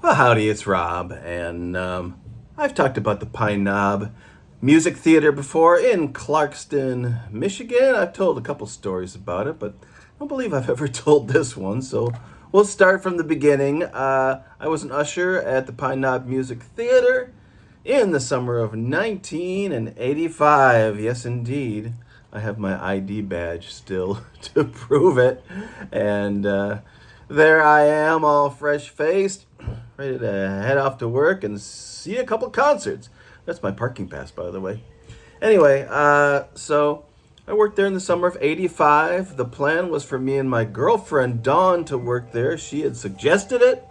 Well, howdy, it's Rob, and I've talked about the Pine Knob Music Theater before in Clarkston, Michigan. I've told a couple stories about it, but I don't believe I've ever told this one, so we'll start from the beginning. I was an usher at the Pine Knob Music Theater in the summer of 1985. Yes, indeed. I have my ID badge still to prove it, and there I am, all fresh faced, ready to head off to work and see a couple concerts. That's my parking pass, by the way. Anyway, so I worked there in the summer of 85. The plan was for me and my girlfriend, Dawn, to work there. She had suggested it.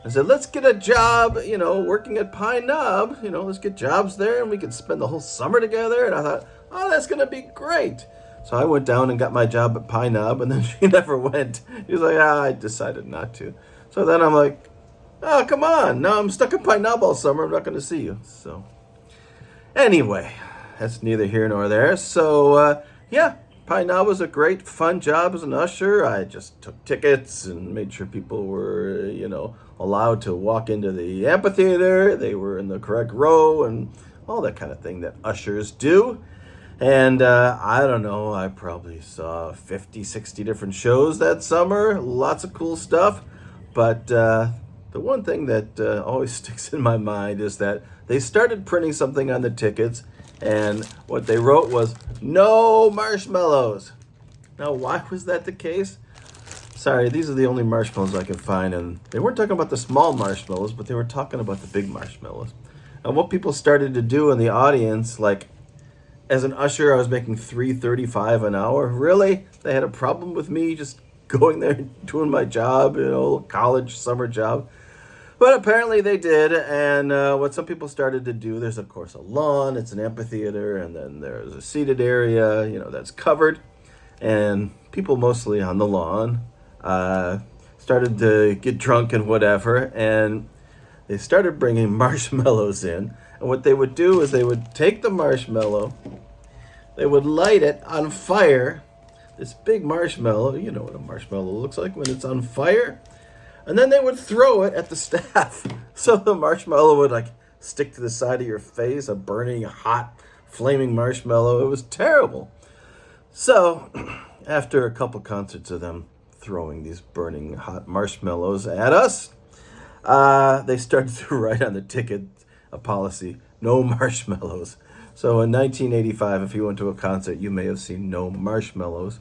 I said, let's get a job, working at Pine Knob. Let's get jobs there and we could spend the whole summer together. And I thought, oh, that's going to be great. So I went down and got my job at Pine Knob, and then she never went. She was like, I decided not to. So then I'm like, oh, come on. Now I'm stuck at Pine Knob all summer. I'm not going to see you. So anyway, that's neither here nor there. So, yeah, Pine Knob was a great, fun job as an usher. I just took tickets and made sure people were, allowed to walk into the amphitheater. They were in the correct row and all that kind of thing that ushers do. And I don't know, I probably saw 50, 60 different shows that summer. Lots of cool stuff. But the one thing that always sticks in my mind is that they started printing something on the tickets, and what they wrote was, "No marshmallows." Now, why was that the case? Sorry, these are the only marshmallows I could find, and they weren't talking about the small marshmallows, but they were talking about the big marshmallows. And what people started to do in the audience, like, as an usher, I was making $3.35 an hour. Really? They had a problem with me just going there and doing my job, college summer job. But apparently they did. And what some people started to do, there's of course a lawn, it's an amphitheater, and then there's a seated area, that's covered. And people mostly on the lawn started to get drunk and whatever. And they started bringing marshmallows in. And what they would do is they would take the marshmallow, they would light it on fire, this big marshmallow, you know what a marshmallow looks like when it's on fire, and then they would throw it at the staff. So the marshmallow would stick to the side of your face, a burning, hot, flaming marshmallow. It was terrible. So after a couple concerts of them throwing these burning, hot marshmallows at us, they started to write on the ticket a policy, no marshmallows. So in 1985, if you went to a concert, you may have seen no marshmallows.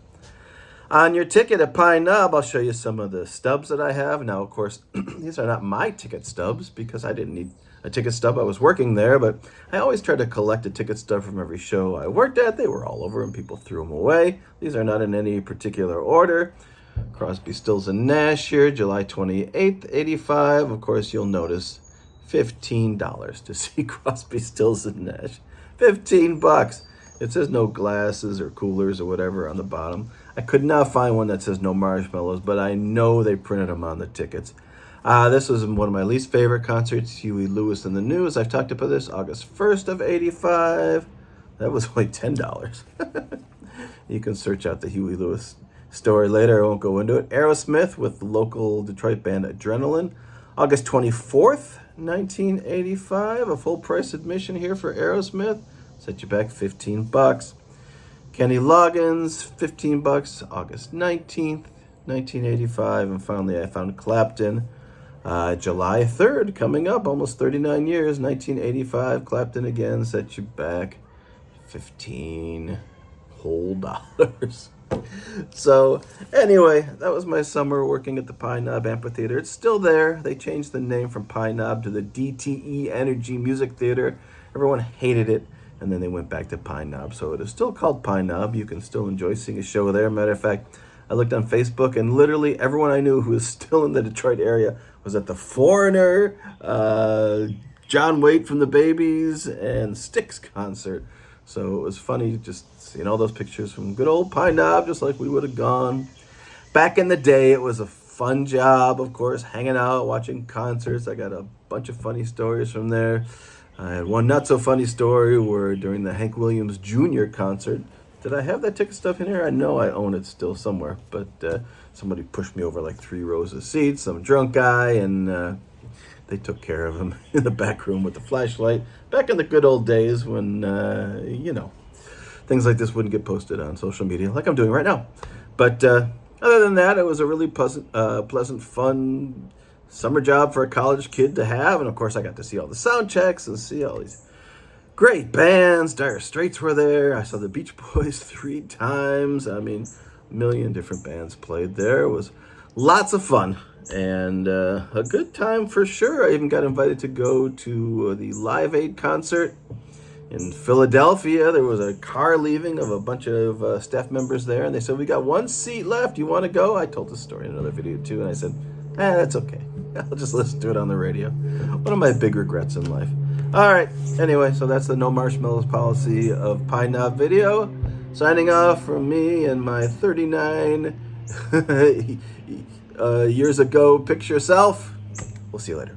On your ticket at Pine Knob, I'll show you some of the stubs that I have. Now, of course, these are not my ticket stubs because I didn't need a ticket stub. I was working there, but I always tried to collect a ticket stub from every show I worked at. They were all over and people threw them away. These are not in any particular order. Crosby, Stills, and Nash here, July 28th, 85. Of course, you'll notice $15 to see Crosby, Stills, and Nash. $15. It says no glasses or coolers or whatever on the bottom. I could not find one that says no marshmallows, but I know they printed them on the tickets. This was one of my least favorite concerts, Huey Lewis and the News. I've talked about this, August 1st of 85. That was only $10. You can search out the Huey Lewis story later. I won't go into it. Aerosmith with the local Detroit band Adrenaline. August 24th, 1985. A full price admission here for Aerosmith. Set you back $15. Kenny Loggins, $15. August 19th, 1985. And finally, I found Clapton. July 3rd, coming up, almost 39 years, 1985. Clapton again, set you back 15 whole dollars. So anyway, that was my summer working at the Pine Knob Amphitheater. It's still there. They changed the name from Pine Knob to the DTE Energy Music Theater. Everyone hated it, and then they went back to Pine Knob. So it is still called Pine Knob. You can still enjoy seeing a show there. Matter of fact, I looked on Facebook, and literally everyone I knew who was still in the Detroit area was at the Foreigner, John Waite from the Babies, and Styx concert. So it was funny just seeing all those pictures from good old Pine Knob, just like we would have gone. Back in the day, it was a fun job, of course, hanging out, watching concerts. I got a bunch of funny stories from there. I had one not so funny story where during the Hank Williams Jr. concert, did I have that ticket stuff in here? I know I own it still somewhere, but somebody pushed me over like 3 rows of seats, some drunk guy, and they took care of him in the back room with the flashlight. Back in the good old days when, things like this wouldn't get posted on social media like I'm doing right now. But other than that, it was a really pleasant, fun summer job for a college kid to have. And of course, I got to see all the sound checks and see all these great bands. Dire Straits were there. I saw the Beach Boys 3 times. I mean, a million different bands played there. It was lots of fun and a good time for sure. I even got invited to go to the Live Aid concert in Philadelphia. There was a car leaving of a bunch of staff members there, and they said, "We got one seat left. You want to go?" I told the story in another video too, and I said, that's okay. I'll just listen to it on the radio. One of my big regrets in life. All right. Anyway, so that's the no marshmallows policy of Pine Knob video. Signing off from me and my 39 years ago picture self. We'll see you later.